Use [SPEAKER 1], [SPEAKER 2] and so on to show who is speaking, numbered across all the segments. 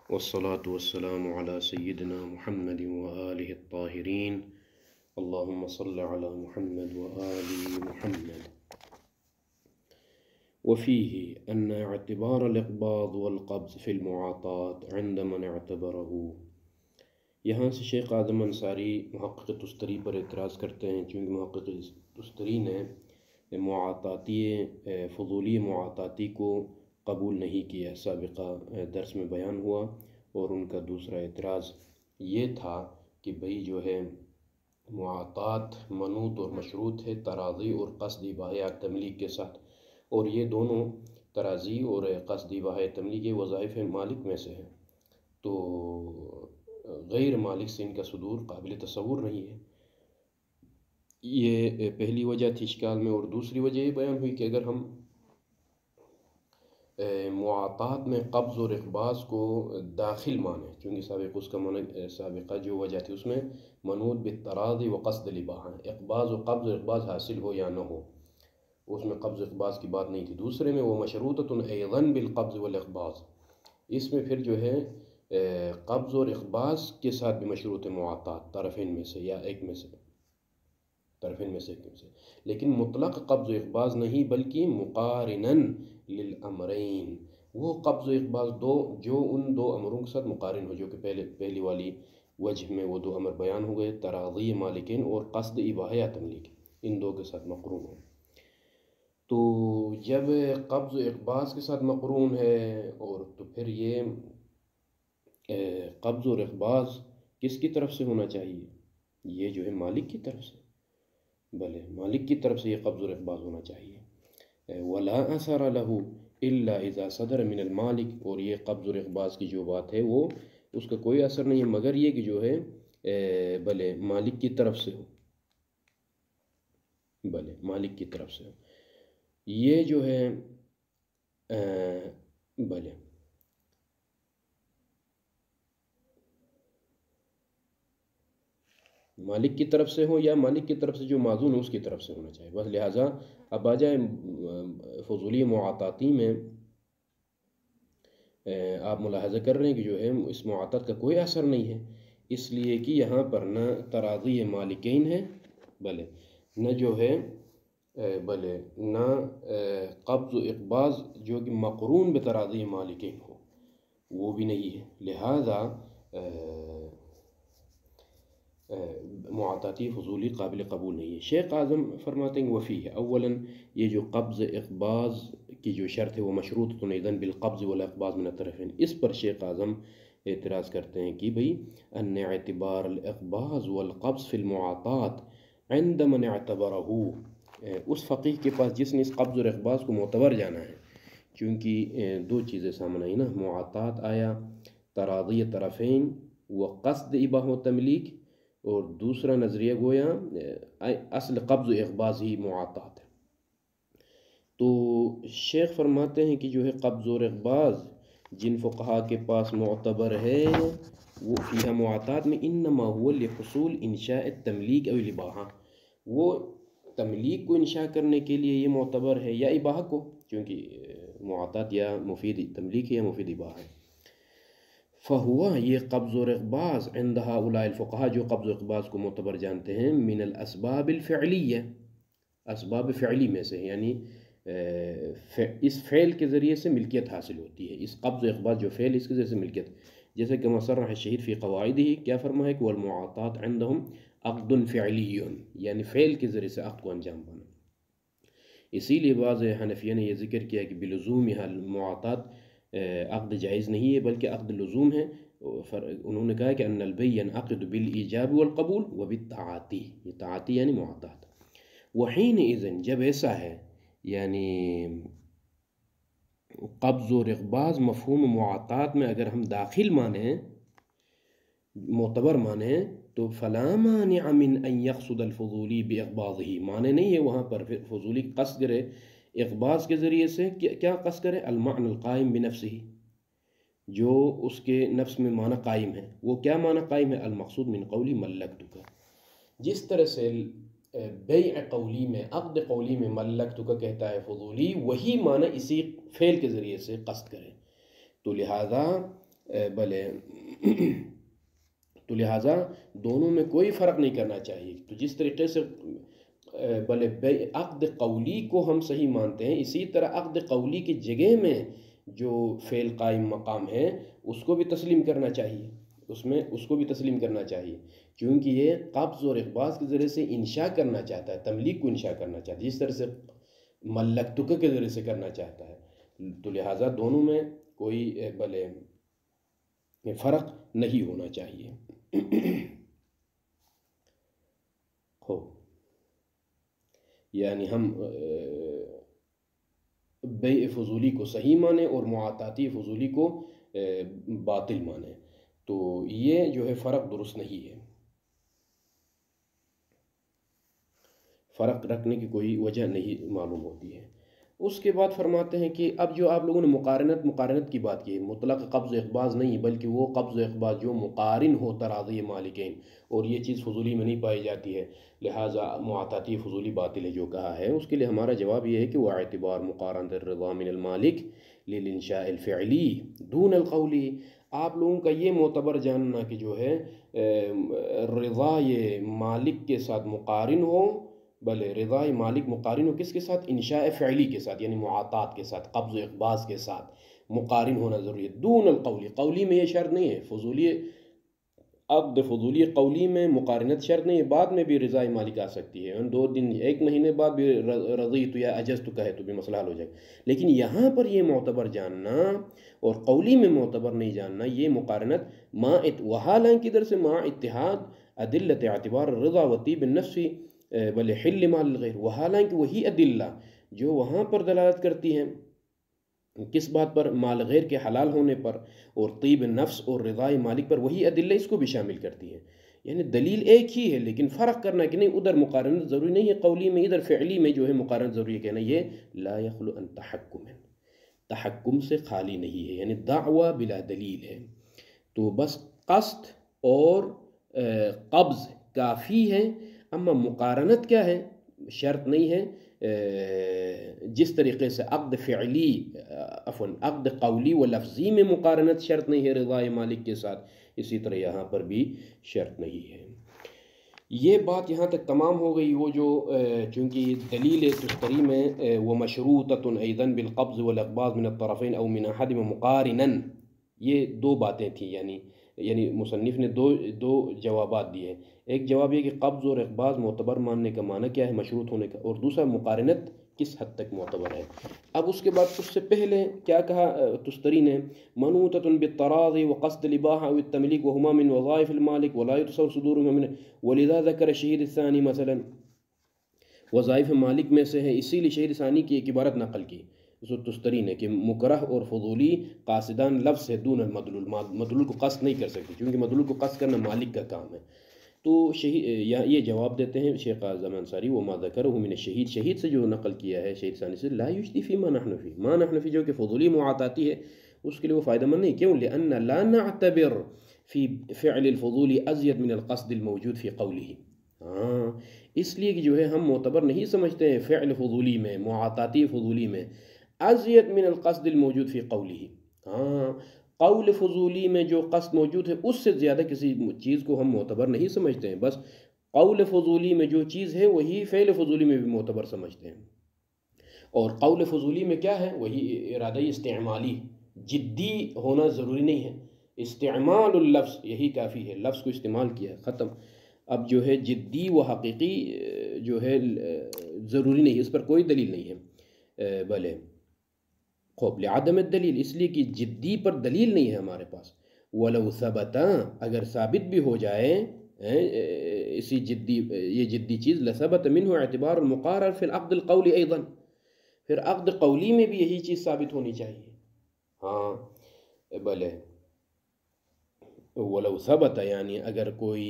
[SPEAKER 1] والصلاة والسلام على سيدنا محمد وآله الطاهرين اللهم صل على محمد وآل محمد. وفيه أن اعتبار الإقباض والقبض في المعاطات عند من اعتبره. یہاں سے شیخ اعظم انصاری محقق تستری پر اعتراض کرتے ہیں، چونکہ محقق تستری نے معاطاتی فضولی معاطاتی کو قبول نہیں کیا، سابقہ درس میں بیان ہوا۔ اور ان کا دوسرا اعتراض یہ تھا کہ بھئی جو ہے معاطات منوط اور مشروط ہے تراضی اور قصدی باہیہ تملیک کے ساتھ، اور یہ دونوں تراضی اور قصدی باہیہ تملیک کے وظائف مالک میں سے ہیں، تو غیر مالک سے ان کا صدور قابل تصور نہیں ہے۔ یہ پہلی وجہ تھی اشکال میں، اور دوسری وجہ یہ بیان ہوئی کہ اگر ہم معاطات میں قبض اور اقباض کو داخل مانیں، چونکہ اس کا سابقہ جو وجہ تھی اس میں منوط بالتراضی و قصد الاباحہ، اقباض و اقباض حاصل ہو یا نہ ہو، اس میں قبض و اقباض کی بات نہیں تھی۔ دوسرے میں وہ مشروطۃ ایضاً بالقبض والاقباض، اس میں پھر جو ہے قبض اور اقباض کے ساتھ بھی مشروط معاطات طرفین میں سے یا ایک میں سے، طرفین میں سے ایک میں سے، لیکن مطلق قبض و اقباض نہیں بلکہ مقارناً للامرین، وہ قبض و اقباض جو ان دو امروں کے ساتھ مقارن ہو، جو کہ پہلی والی وجہ میں وہ دو امر بیان ہو گئے، تراضی مالکین اور قصد اباحہ تملیک، ان دو کے ساتھ مقرون ہو۔ تو جب قبض و اقباض کے ساتھ مقرون ہے، اور تو پھر یہ قبض اور اقباض کس کی طرف سے ہونا چاہیے؟ یہ جو ہے مالک کی طرف سے، بلے مالک کی طرف سے یہ قبض اور اقباض ہونا چاہیے۔ ولا اثر له الا اذا صدر من المالک، اور یہ قبض اور اقباض کی جو بات ہے وہ اس کا کوئی اثر نہیں ہے مگر یہ کہ جو ہے بلے مالک کی طرف سے ہو، بلے مالک کی طرف سے ہو، یہ جو ہے بلے مالک کی طرف سے ہو یا مالک کی طرف سے جو معذون ہے اس کی طرف سے ہونا چاہیے، بس لہٰذا اب آ جائے فضولی معاطاتی میں، آپ ملاحظہ کر رہے ہیں کہ جو ہے اس معاطات کا کوئی اثر نہیں ہے، اس لیے کہ یہاں پر نہ تراضی مالکین ہے، بلے نہ جو ہے بلے نہ قبض و اقباض جو کہ مقرون بتراضی مالکین ہو، وہ بھی نہیں ہے، لہذا معاطاتی فضولی قابل قبول نہیں ہے۔ شیخ اعظم فرماتے ہیں وفی ہے، اولاً یہ جو قبض اقباض کی جو شرط ہے وہ مشروط ایضاً بالقبض والاقباض من الطرفین، اس پر شیخ اعظم اعتراض کرتے ہیں کہ بھئی ان اعتبار الاقباض والقبض فی المعاطات عند من اعتبرہ، اس فقیہ کے پاس جس نے اس قبض اور اقباض کو معتبر جانا ہے، چونکہ دو چیزیں سامنے آئی نا، معاطات آیا تراضی طرفین و قصد اباحہ و تملیک، اور دوسرا نظریہ گویا اصل قبض و اقباض ہی معاطات ہے۔ تو شیخ فرماتے ہیں کہ جو ہے قبض اور اقباض جن فقہا کے پاس معتبر ہے وہ فیہا معاطات میں انما هو لحصول انشاء التملیک او الاباحہ، وہ تملیک کو انشاء کرنے کے لیے یہ معتبر ہے یا اباحہ کو، چونکہ معاطات یا مفید تملیک ہے یا مفید اباحہ ہے۔ فہوا یہ قبض و اقباض عند ہؤلاء الفقہاء جو قبض و اقباض کو معتبر جانتے ہیں، من الاسباب الفعلیہ، اسباب فعلی میں سے، یعنی اس فعل کے ذریعے سے ملکیت حاصل ہوتی ہے، اس قبض و اقباض جو فعل اس کے ذریعے سے ملکیت، جیسے کہ صرح الشہید فی قواعدہ، کیا فرمایا کہ والمعاطات عندهم عقد فعلی، یعنی فعل کے ذریعے سے عقد کو انجام پانا۔ اسی لیے بعض حنفیہ نے یہ ذکر کیا کہ بلزومها المعاطات عقد جائز نہیں ہے بلکہ عقد لزوم ہے، انہوں نے کہا کہ ان البیع ينعقد بالایجاب والقبول وبالتعاطی، یہ تعاطی یعنی معاطات، وحینئذ جب ایسا ہے، یعنی قبض اور اقباض مفہوم معاطات میں اگر ہم داخل مانیں، معتبر مانیں، تو فلا مانع من ان يقصد الفضولی باقباضہ، معنی نہیں ہے وہاں پر فضولی قصد کرے اقباض کے ذریعے سے، کیا قصد کرے؟ المعنى القائم بنفسہ، جو اس کے نفس میں معنی قائم ہے، وہ کیا معنی قائم ہے؟ المقصود من قولی ملکتک، جس طرح سے بیع قولی میں، عقد قولی میں ملکتک کہتا ہے فضولی، وہی معنی اسی فعل کے ذریعے سے قصد کرے، تو لہذا بلے تو لہٰذا دونوں میں کوئی فرق نہیں کرنا چاہیے. تو جس طریقے سے بلے عقد قولی کو ہم صحیح مانتے ہیں، اسی طرح عقد قولی کی جگہ میں جو فعل قائم مقام ہے اس کو بھی تسلیم کرنا چاہیے، اس کو بھی تسلیم کرنا چاہیے، کیونکہ یہ قبض اور اقباض کے ذریعے سے انشاء کرنا چاہتا ہے، تملیک کو انشاء کرنا چاہتا ہے، جس طرح سے ملکتک کے ذریعے سے کرنا چاہتا ہے. تو لہٰذا دونوں میں کوئی بلے فرق نہیں ہونا چاہیے. ہو یعنی ہم بیع فضولی کو صحیح مانیں اور معاطاتی فضولی کو باطل مانیں، تو یہ جو ہے فرق درست نہیں ہے. فرق رکھنے کی کوئی وجہ نہیں معلوم ہوتی ہے. اس کے بعد فرماتے ہیں کہ اب جو آپ لوگوں نے مقارنت کی بات کی، مطلق قبض و اقباض نہیں بلکہ وہ قبض و اقباض جو مقارن ہو تراضی مالکین، اور یہ چیز فضولی میں نہیں پائی جاتی ہے، لہٰذا معاطاتی فضولی باطل ہے جو کہا ہے. اس کے لیے ہمارا جواب یہ ہے کہ وہ اعتبار مقارنت الرضا من المالک للانشاء الفعلی دون القولی. آپ لوگوں کا یہ معتبر جاننا کہ جو ہے رضا یہ مالک کے ساتھ مقارن ہو، بلے رضا مالک مقارن ہو کس کے ساتھ؟ انشاء فعلی کے ساتھ، یعنی معاطات کے ساتھ، قبض و اقباض کے ساتھ مقارن ہونا ضروری ہے. دون القولی، قولی میں یہ شرط نہیں ہے. فضولی عقد فضولی قولی میں مقارنت شرط نہیں ہے، بعد میں بھی رضا مالک آ سکتی ہے، 2 دن 1 مہینے بعد بھی رضیت یا اجزت کہے تو بھی مسئلہ حل ہو جائے. لیکن یہاں پر یہ معتبر جاننا اور قولی میں معتبر نہیں جاننا، یہ مقارنت وحالانکہ ادھر سے مع اتحاد ادلت اعتبار الرضا و طیب النفس بل حل مال الغیر، وحالانکہ وہی ادلہ جو وہاں پر دلالت کرتی ہیں کس بات پر؟ مال غیر کے حلال ہونے پر اور طیب نفس اور رضا مالک پر، وہی ادلہ اس کو بھی شامل کرتی ہیں. یعنی دلیل ایک ہی ہے لیکن فرق کرنا کہ نہیں ادھر مقارنت ضروری نہیں ہے قولی میں، ادھر فعلی میں جو ہے مقارنت ضروری ہے. کہنا یہ لا یخلو ان تحکم سے خالی نہیں ہے، یعنی دعویٰ بلا دلیل ہے. تو بس قصد اور قبض کافی ہے، اما مقارنت کیا ہے؟ شرط نہیں ہے. جس طریقے سے عقد قولی و لفظی میں مقارنت شرط نہیں ہے رضا مالک کے ساتھ، اسی طرح یہاں پر بھی شرط نہیں ہے. یہ بات یہاں تک تمام ہو گئی. وہ جو چونکہ دلیل تستری میں ومشروطۃ ایضا بالقبض والاقباض من الطرفین او من احدہما مقارنا، یہ 2 باتیں تھیں. یعنی مصنف نے دو جوابات دیے. ایک جواب یہ کہ قبض اور اقباض معتبر ماننے کا معنی کیا ہے مشروط ہونے کا، اور دوسرا مقارنت کس حد تک معتبر ہے. اب اس کے بعد اس سے پہلے کیا کہا تستری نے؟ منوطۃ بالتراضی وقصد الاباحہ او التملیک وہما من وظائف المالک ولا يتصور صدورهما من، ولذا ذکر الشہید الثانی مثلا، وظائف مالک میں سے ہے، اسی لیے شہید ثانی کی ایک عبارت نقل کی تستری نے کہ مکرہ اور فضولی قاصدان لفظ ہے دون المدلول، مدلول کو قصد نہیں کر سکتے کیونکہ مدلول کو قصد کرنا مالک کا کام ہے. تو یہ جواب دیتے ہیں شیخ اعظم انصاری وما ذکرہ من الشہید، شہید سے جو نقل کیا ہے شہید ثانی سے، لا یجدی فی ما نحن فی، ما نحن فی جو کہ فضولی معاطاتی ہے اس کے لیے وہ فائدہ مند نہیں. کیوں؟ لأن لا نعتبر فی فعل الفضولی ازید من القصد الموجود فی قولہ. اس لیے کہ جو ہے ہم معتبر نہیں سمجھتے ہیں فعل فضولی میں، معاطاتی فضولی میں، ازید من القصد الموجود فی قولہ. قول فضولی میں جو قصد موجود ہے اس سے زیادہ کسی چیز کو ہم معتبر نہیں سمجھتے ہیں، بس قول فضولی میں جو چیز ہے وہی فعل فضولی میں بھی معتبر سمجھتے ہیں. اور قول فضولی میں کیا ہے؟ وہی ارادہ استعمالی، جدی ہونا ضروری نہیں ہے، استعمال اللفظ یہی کافی ہے، لفظ کو استعمال کیا ہے، ختم. اب جو ہے جدی و حقیقی جو ہے ضروری نہیں، اس پر کوئی دلیل نہیں ہے. بلے خوب لعدم الدلیل، اس لیے کہ جدی پر دلیل نہیں ہے ہمارے پاس. ولو ثبت، اگر ثابت بھی ہو جائے اسی یہ جدی چیز، لثبت منہ اعتبار المقارر فی العقد القولی ایضا، پھر عقد قولی میں بھی یہی چیز ثابت ہونی چاہیے. بلے ولو ثبت یعنی اگر کوئی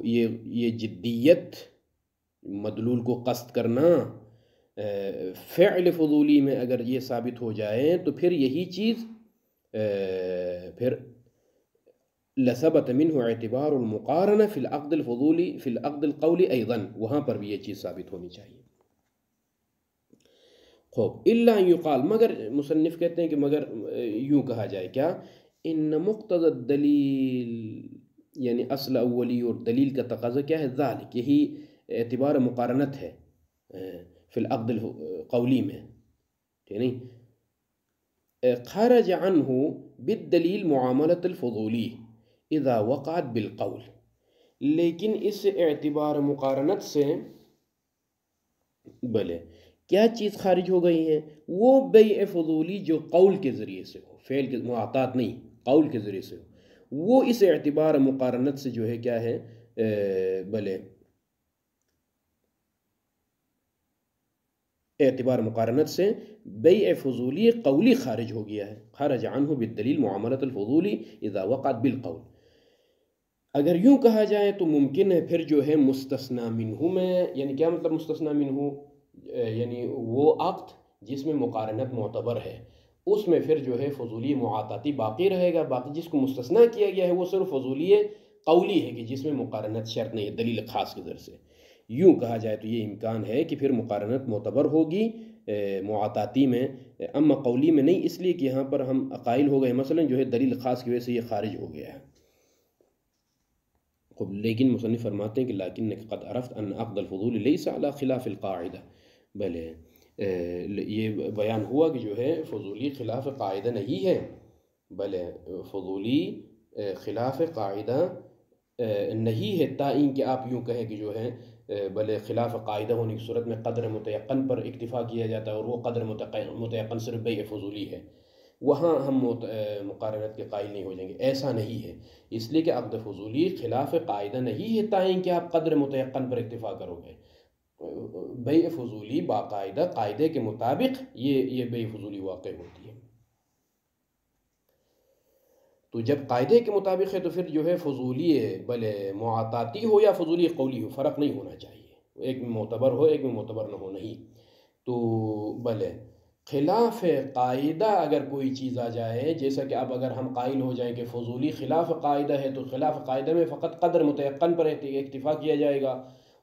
[SPEAKER 1] یہ جدیت مدلول کو قصد کرنا فعل فضولی میں اگر یہ ثابت ہو جائے تو پھر یہی چیز پھر لثبت منہ اعتبار المقارنہ فی العقد الفضولی فی العقد القولی ایضا، وہاں پر بھی یہ چیز ثابت ہونی چاہیے. خوب الا ان یقال، مگر مصنف کہتے ہیں کہ مگر یوں کہا جائے کیا، ان مقتضى الدلیل، یعنی اصل اولی اور دلیل کا تقاضا کیا ہے، ذالک، یہی اعتبار مقارنت ہے فی العقد القولی میں، ٹھیک نہیں، خرج عنہ بالدلیل معاملۃ الفضولی اذا وقعت بالقول، لیکن اس اعتبار مقارنت سے بلے کیا چیز خارج ہو گئی ہے، وہ بیع فضولی جو قول کے ذریعے سے ہو، فعل کے معاطات نہیں، قول کے ذریعے سے ہو، وہ اس اعتبار مقارنت سے جو ہے کیا ہے، بلے اعتبار مقارنت سے بیع فضولی قولی خارج ہو گیا ہے، خرج عنہ بالدلیل معاملۃ الفضولی اذا وقعت بالقول۔ اگر یوں کہا جائے تو ممکن ہے پھر جو ہے مستثنی منہ میں، یعنی کیا مطلب مستثنی منہ، یعنی وہ عقد جس میں مقارنت معتبر ہے اس میں پھر جو ہے فضولی معاطاتی باقی رہے گا، باقی جس کو مستثنی کیا گیا ہے وہ صرف فضولی قولی ہے کہ جس میں مقارنت شرط نہیں ہے دلیل خاص کی ذریعے سے۔ یوں کہا جائے تو یہ امکان ہے کہ پھر مقارنت معتبر ہوگی معاطاتی میں، اما قولی میں نہیں، اس لیے کہ یہاں پر ہم قائل ہو گئے مثلا جو ہے دلیل خاص کی وجہ سے یہ خارج ہو گیا ہے۔ لیکن مصنف فرماتے ہیں کہ لیکنک قد عرفت ان عقد الفضول لیس علی خلاف القاعدہ، بلے یہ بیان ہوا کہ جو ہے فضولی خلاف قاعدہ نہیں ہے، بلے فضولی خلاف قاعدہ نہیں ہے، تائین کہ آپ یوں کہیں کہ جو ہے بلے خلاف قاعدہ ہونے کی صورت میں قدر متیقن پر اکتفا کیا جاتا ہے اور وہ قدر متیقن صرف بیع فضولی ہے، وہاں ہم مقارنت کے قائل نہیں ہو جائیں گے، ایسا نہیں ہے، اس لیے کہ عقد فضولی خلاف قاعدہ نہیں ہے تائین کہ آپ قدر متیقن پر اکتفا کرو گے، بیع فضولی باقاعدہ قاعدے کے مطابق یہ بیع فضولی واقع ہوتی ہے، تو جب قاعدے کے مطابق ہے تو پھر جو ہے فضولی بلے معاطاتی ہو یا فضولی قولی ہو فرق نہیں ہونا چاہیے، ایک میں معتبر ہو ایک میں معتبر نہ ہو، نہیں، تو بلے خلاف قاعدہ اگر کوئی چیز آ جائے، جیسا کہ اب اگر ہم قائل ہو جائیں کہ فضولی خلاف قاعدہ ہے تو خلاف قاعدہ میں فقط قدر متیقن پر اکتفا کیا جائے گا،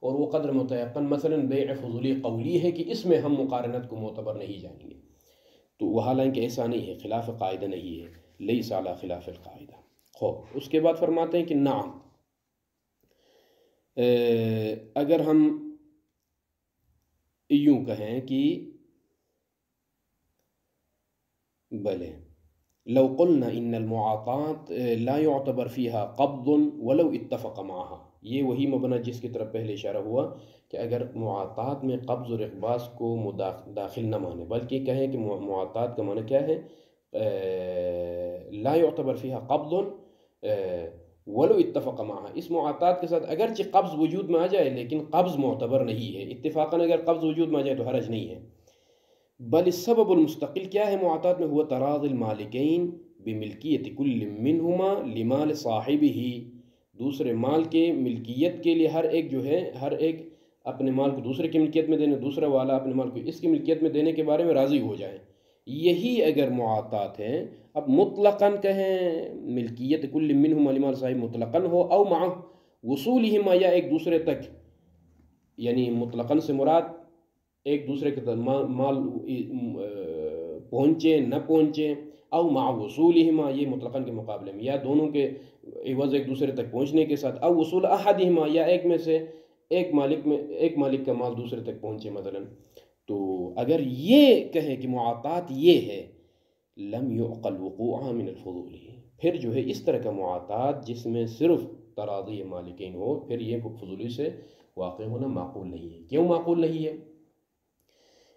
[SPEAKER 1] اور وہ قدر متیقن مثلا بیع فضولی قولی ہے کہ اس میں ہم مقارنت کو معتبر نہیں جانیں گے، تو وہ حالانکہ ایسا نہیں ہے، خلاف قاعدہ نہیں ہے، لیس علی خلاف القاعدہ۔ خوب اس کے بعد فرماتے ہیں کہ نعم، اگر ہم یوں کہیں کہ بلے لو قلنا ان المعاطات لا يعتبر فيها قبض ولو اتفق معها، یہ وہی مبنی جس کی طرف پہلے اشارہ ہوا کہ اگر معاطات میں قبض اور اقباض کو داخل نہ مانے بلکہ کہیں کہ معاطات کا معنی کیا ہے، لا يعتبر فيها قبض ولو اتفق معها، اس معاطات کے ساتھ اگرچہ قبض وجود میں آ جائے لیکن قبض معتبر نہیں ہے، اتفاقاً اگر قبض وجود میں آ جائے تو حرج نہیں ہے، بل السبب المستقل کیا ہے معاطات میں، ہوا تراضی المالکین بملکیت کل منہما لمال صاحبہ، دوسرے مال کے ملکیت کے لیے ہر ایک جو ہے، ہر ایک اپنے مال کو دوسرے کی ملکیت میں دینے، دوسرا والا اپنے مال کو اس کی ملکیت میں دینے کے بارے میں راضی ہو جائیں، یہی اگر معاطات ہیں، اب مطلقاً کہیں ملکیت کل منہما لمال صاحب مطلقاً ہو، او مع وصولہما یا ایک دوسرے تک، یعنی مطلقاً سے مراد ایک دوسرے کے مال پہنچے نہ پہنچے، او مع وصولہما یہ مطلقاً کے مقابلے میں، یا دونوں کے عوض ایک دوسرے تک پہنچنے کے ساتھ، او وصول احدہما یا ایک میں سے ایک مالک کا مال دوسرے تک پہنچے مثلا، تو اگر یہ کہیں کہ معاطات یہ ہے، لم يعقل وقوعها من الفضول، پھر جو ہے اس طرح کا معاطات جس میں صرف تراضی مالکین ہو، پھر یہ فضولی سے واقع ہونا معقول نہیں ہے۔ کیوں معقول نہیں ہے؟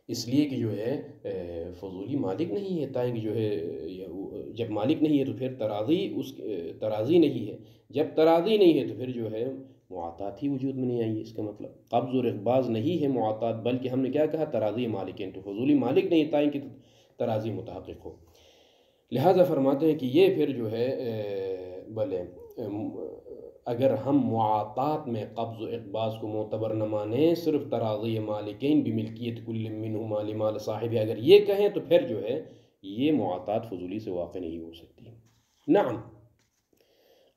[SPEAKER 1] اس لیے کہ جو ہے فضولی مالک نہیں ہے، تاکہ جو ہے جب مالک نہیں ہے تو پھر تراضی نہیں ہے، جب تراضی نہیں ہے تو پھر جو ہے معاطات ہی وجود میں نہیں آئی، اس کا مطلب قبض اور اقباض نہیں ہے معاطات، بلکہ ہم نے کیا کہا تراضی مالکین، تو فضولی مالک نہیں تاکہ تراضی متحقق ہو، لہذا فرماتے ہیں کہ یہ پھر جو ہے بلے اگر ہم معاطات میں قبض و اقباض کو معتبر نہ مانیں، صرف تراضی مالکین بملکیت کل منہما لمال صاحب اگر یہ کہیں تو پھر جو ہے یہ معاطات فضولی سے واقع نہیں ہو سکتی۔ نعم،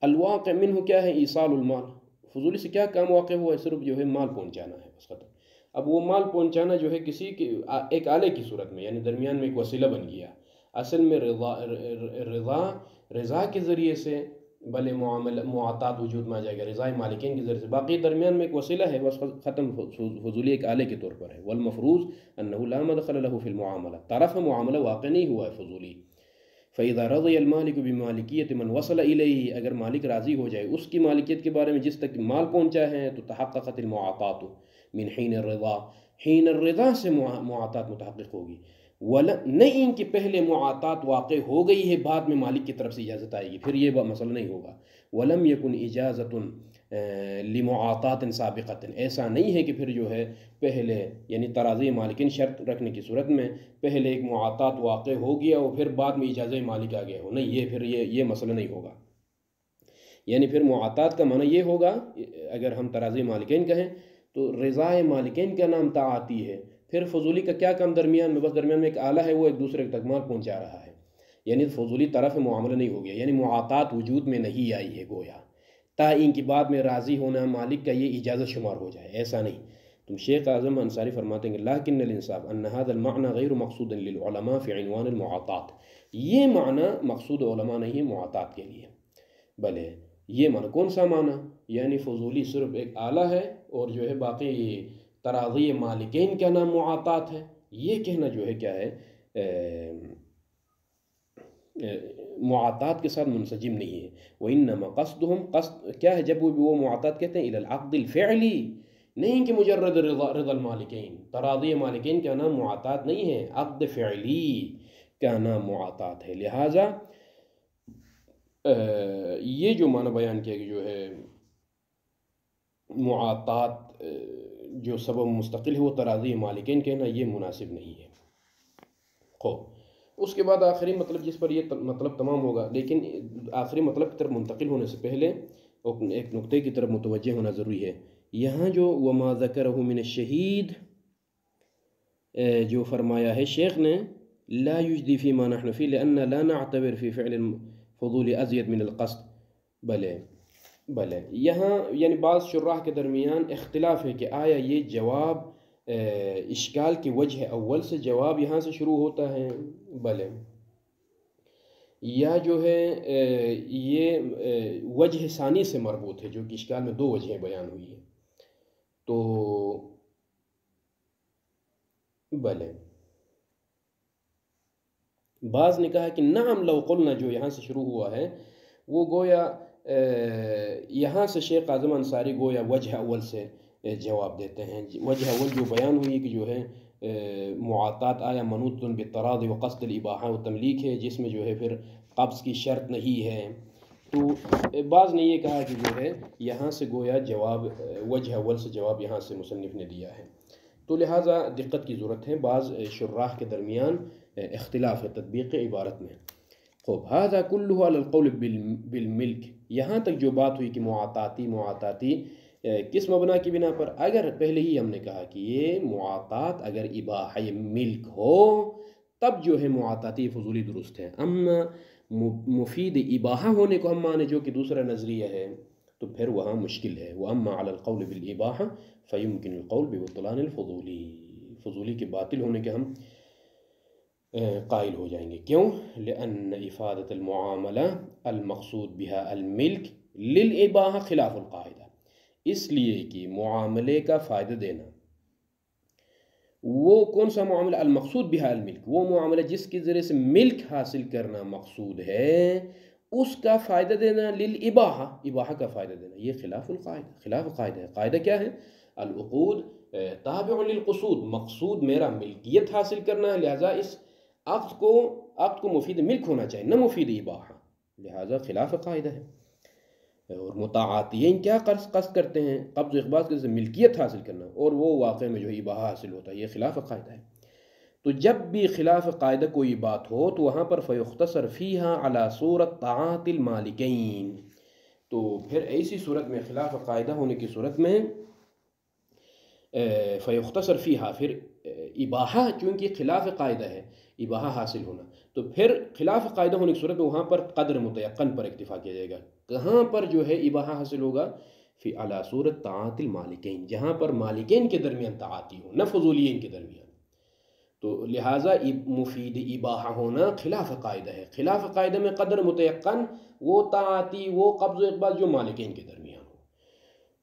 [SPEAKER 1] الواقع منہ کیا ہے، ایصال المال، فضولی سے کیا کام واقع ہوا ہے، صرف جو ہے مال پہنچانا ہے، بس ختم۔ اب وہ مال پہنچانا جو ہے کسی کے ایک آلے کی صورت میں، یعنی درمیان میں ایک وسیلہ بن گیا، اصل میں رضا کے ذریعے سے بھلے معاطات وجود میں آ جائے گا، رضائے مالکین کے ذریعے سے، باقی درمیان میں ایک وسیلہ ہے، بس ختم، فضولی ایک آلے کے طور پر ہے۔ والمفروض انه لا مدخل له في المعاملہ، طرف معاملہ واقع نہیں ہوا ہے فضولی۔ فَإِذَا رَضِيَ الْمَالِكُ بِمَالِكِيَّةِ مَنْ وَصَلَ إِلَيْهِ، اگر مالک راضی ہو جائے اس کی مالکیت کے بارے میں جس تک مال پہنچا ہے، تو تحققت المعاطات من حین الرضا، حین الرضا سے معاطات متحقق ہوگی، نہیں کہ پہلے معاطات واقع ہو گئی ہے بعد میں مالک کی طرف سے اجازت آئے گی، پھر یہ مسئلہ نہیں ہوگا۔ وَلَمْ يَكُنْ إِجَازَةٌ لِمُعَاطَاتٍ سَابِقَةٍ، ایسا نہیں ہے کہ پھر جو ہے پہلے، یعنی تراضی مالکین شرط رکھنے کی صورت میں پہلے ایک معاطات واقع ہو گیا اور پھر بعد میں اجازہ مالک آ گیا ہو، نہیں، یہ پھر یہ مسئلہ نہیں ہوگا۔ یعنی پھر معاطات کا معنی یہ ہوگا، اگر ہم تراضی مالکین کہیں تو رضائے مالکین کا نام تعاطی ہے، پھر فضولی کا کیا کام درمیان میں، بس درمیان میں ایک آلہ ہے، وہ ایک دوسرے تک مال پہنچا رہا ہے، یعنی فضولی طرف معاملہ نہیں ہو گیا، یعنی معاطات وجود میں نہیں آئی ہے گویا، تا ان کی بعد میں راضی ہونا مالک کا یہ اجازت شمار ہو جائے، ایسا نہیں۔ تم شیخ اعظم انصاری فرماتے ہیں لیکن الانصاف ان هذا المعنى غیر مقصود للعلماء فی عنوان المعاطات، یہ معنی مقصود علماء نہیں ہے معاطات کے لیے، بلے یہ معنی کون سا معنی، یعنی فضولی صرف ایک آلہ ہے اور جو ہے باقی تراضی مالکین کا نام معاطات ہے، یہ کہنا جو ہے کیا ہے معاطات کے ساتھ منسجم نہیں ہے۔ وَإِنَّمَا قَصْدُهُمْ، قصد کیا ہے جب وہ معاطات کہتے ہیں، إِلَى الْعَقْدِ الْفِعْلِ، نہیں کہ مجرد رضا المالکین، تراضی مالکین کا نام معاطات نہیں ہے، عقد فعلی کا نام معاطات ہے۔ لہٰذا یہ جو معنی بیان کیا کہ جو ہے معاطات جو سبب مستقل ہے وہ تراضی مالکین کہنا، یہ مناسب نہیں ہے۔ اس کے بعد آخری مطلب جس پر یہ مطلب تمام ہوگا، لیکن آخری مطلب کی طرف منتقل ہونے سے پہلے ایک نقطے کی طرف متوجہ ہونا ضروری ہے۔ یہاں جو وما ذکرہ من الشہید جو فرمایا ہے شیخ نے، لا یجدی فیما نحن فی لأن لا نعتبر فی فعل الفضول ازید من القصد، بلے یہاں یعنی بعض شراح کے درمیان اختلاف ہے کہ آیا یہ جواب اشکال کی وجہ اول سے جواب یہاں سے شروع ہوتا ہے، بلے یا جو ہے یہ وجہ ثانی سے مربوط ہے، جو کہ اشکال میں دو وجہیں بیان ہوئی ہیں، تو بلے بعض نے کہا کہ نعم لو قلنا، جو یہاں سے شروع ہوا ہے وہ گویا یہاں سے شیخ اعظم انصاری گویا وجہ اول سے جواب دیتے ہیں۔ وجہ اول جو بیان ہوئی کہ جو ہے معاطات آیا منوط بالتراضی وقصد الاباحہ و تملیک ہے، جس میں جو ہے پھر قبض کی شرط نہیں ہے، تو بعض نے یہ کہا کہ جو ہے یہاں سے گویا جواب وجہ اول سے جواب یہاں سے مصنف نے دیا ہے، تو لہٰذا دقت کی ضرورت ہے، بعض شراح کے درمیان اختلاف ہے تطبیق عبارت میں۔ خوب هذا كله على القول بالملک، یہاں تک جو بات ہوئی کہ معاطاتی کس مبنا کی بنا پر، اگر پہلے ہی ہم نے کہا کہ یہ معاطات اگر اباحہ ملک ہو تب جو ہے معاطاتی فضولی درست ہے، اما مفید اباحہ ہونے کو ہم مانے جو کہ دوسرا نظریہ ہے تو پھر وہاں مشکل ہے۔ وَأَمَّا عَلَى الْقَوْلِ بِالْإِبَاحَةِ فَيُمْكِنُ الْقَوْلُ بِبُطْلَانِ الْفُضُولِ، فضولی کے باطل ہونے کے ہم قائل ہو جائیں گے، کیوں؟ لأن افادت المعاملہ المقصود بها الملک للاباحہ خلاف القاعدہ، اس لیے کہ معاملے کا فائدہ دینا، وہ کون سا معاملہ المقصود بها الملک، وہ معاملہ جس کے ذریعے سے ملک حاصل کرنا مقصود ہے، اس کا فائدہ دینا للاباحہ، اباحہ کا فائدہ دینا، یہ خلاف القاعدہ، خلاف قاعدہ ہے۔ قاعدہ کیا ہے؟ العقود تابع للقصود، مقصود میرا ملکیت حاصل کرنا ہے، لہذا اس عقد کو مفید ملک ہونا چاہیے نہ مفید اباحہ، لہذا خلاف قاعدہ ہے۔ اور متعاطیین کیا قصد کرتے ہیں؟ قبض و اقباض کے ملکیت حاصل کرنا، اور وہ واقع میں جو اباحہ حاصل ہوتا ہے، یہ خلاف قاعدہ ہے۔ تو جب بھی خلاف قاعدہ کوئی بات ہو تو وہاں پر فیختصر فیہا علی صورت طاعات المالکین، تو پھر ایسی صورت میں خلاف قاعدہ ہونے کی صورت میں فیختصر فیہا، پھر اباحہ چونکہ خلاف قاعدہ ہے، اباحہ حاصل ہونا، تو پھر خلاف قاعدہ ہونے کی صورت میں وہاں پر قدر متیقن پر اکتفا کیا جائے گا۔ کہاں پر جو ہے اباحہ حاصل ہوگا؟ فی علی صورت طاعت المالکین، جہاں پر مالکین کے درمیان طاعتی ہو، نہ فضولین کے درمیان. تو لہٰذا مفید اباحہ ہونا خلاف قاعدہ ہے. خلاف قاعدہ میں قدر متیقن وہ طاعتی، وہ قبض و اقباض جو مالکین کے درمیان ہو.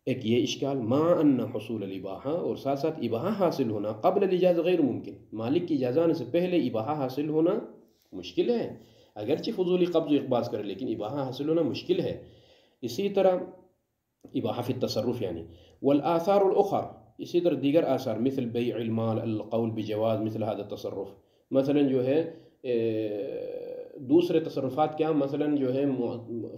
[SPEAKER 1] ایک یہ اشکال. ما ان حصول الاباحہ، اور ساتھ ساتھ اباحہ حاصل ہونا قبل الاجازہ غیر ممکن، مالک کی اجازہ آنے سے پہلے اباحہ حاصل ہونا مشکل ہے. اگرچہ فضولی قبض و اقباض کرے لیکن اباحہ حاصل ہونا مشکل ہے. اسی طرح اباحہ فی التصرف یعنی والآثار الاخر، اسی طرح دیگر آثار مثل بیع المال، القول بجواز مثل هذا التصرف. مثلا جو ہے دوسرے تصرفات کیا، مثلا جو ہے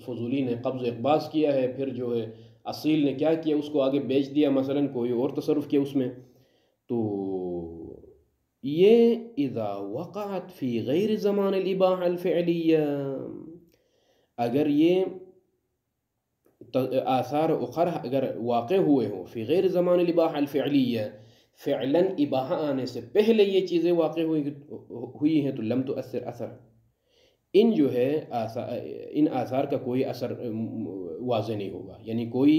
[SPEAKER 1] فضولی نے قبض و اقباض کیا ہے، پھر جو ہے اصیل نے کیا کیا، اس کو آگے بیچ دیا، مثلا کوئی اور تصرف کیا اس میں. تو یہ اذا وقعت فی غیر زمان الاباحہ الفعلیہ، اگر یہ آثار اخر اگر واقع ہوئے ہوں فی غیر زمان الاباحہ الفعلیہ، فعلاً اباحہ آنے سے پہلے یہ چیزیں واقع ہوئی ہیں، تو لم تؤثر اثر، ان جو ہے ان آثار کا کوئی اثر واضح نہیں ہوگا، یعنی کوئی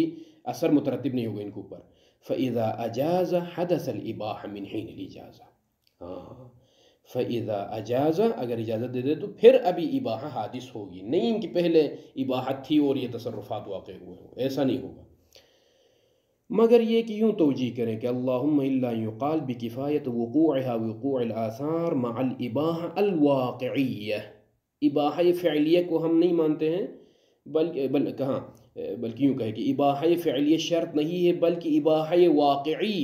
[SPEAKER 1] اثر مترتب نہیں ہوگا ان کے اوپر. فَإِذَا أَجَازَ حَدَثَ الْإِبَاحَ مِنْ حِينِ الْإِجَازَةِ. فَإِذَا أَجَازَ، اگر اجازت دے دے تو پھر ابھی اباحہ حادث ہوگی، نہیں کہ پہلے اباحت تھی اور یہ تصرفات واقع ہوئے ہوں، ایسا نہیں ہوگا. مگر یہ کہ یوں توجیہ کریں کہ اللہم الا یقال بکفایت وقوعها وقوع الآثار مع الاباحہ الواقعیہ. اباحہ فعلیہ کو ہم نہیں مانتے ہیں، بلکہ یوں کہے کہ اباحہ فعلیہ شرط نہیں ہے، بلکہ اباحہ واقعی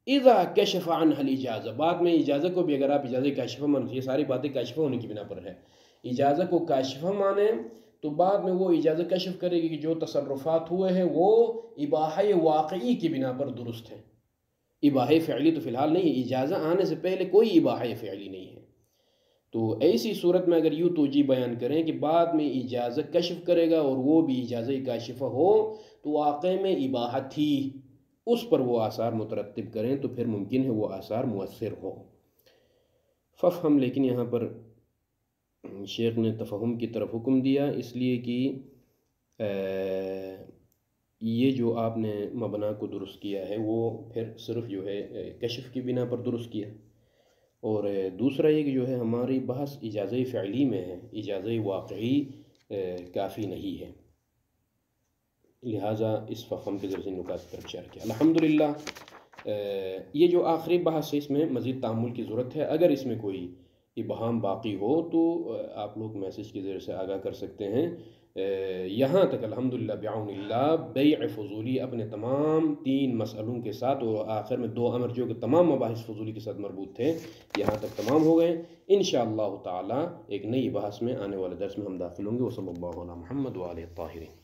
[SPEAKER 1] اذا کشف عنہ الاجازہ. بعد میں اجازہ کو بھی اگر آپ اجازہ کاشفہ مانتے، یہ ساری باتیں کاشفہ ہونے کی بنا پر ہے، اجازہ کو کاشفہ مانے تو بعد میں وہ اجازہ کشف کرے گی کہ جو تصرفات ہوئے ہیں وہ اباحہ واقعی کی بنا پر درست ہیں. اباحہ فعلی تو فی الحال نہیں ہے، اجازہ آنے سے پہلے کوئی اباحہ فعلی نہیں ہے. تو ایسی صورت میں اگر یوں توجیہ بیان کریں کہ بعد میں اجازہ کشف کرے گا اور وہ بھی اجازہ کاشفہ ہو تو واقع میں اباحہ تھی، اس پر وہ آثار مترتب کریں تو پھر ممکن ہے وہ آثار مؤثر ہو. ففہم، لیکن یہاں پر شیخ نے تفہم کی طرف حکم دیا، اس لیے کہ یہ جو آپ نے مبنا کو درست کیا ہے وہ پھر صرف جو ہے کشف کی بنا پر درست کیا، اور دوسرا یہ کہ جو ہے ہماری بحث اجازہ فعلی میں ہے، اجازہ واقعی کافی نہیں ہے. لہٰذا اس ففہم کے ذریعے نکات پر اشارہ کیا. الحمدللہ یہ جو آخری بحث ہے اس میں مزید تعامل کی ضرورت ہے. اگر اس میں کوئی ابہام باقی ہو تو آپ لوگ میسیج کے ذریعے سے آگاہ کر سکتے ہیں. یہاں تک الحمدللہ بعون اللہ بیع فضولی اپنے تمام 3 مسئلوں کے ساتھ، اور آخر میں 2 امر جو کہ تمام مباحث فضولی کے ساتھ مربوط تھے، یہاں تک تمام ہو گئے. انشاءاللہ تعالی ایک نئی بحث میں آنے والے درس میں ہم داخل ہوں گے. وصلی اللہ علی محمد وآلہ الطاہرین.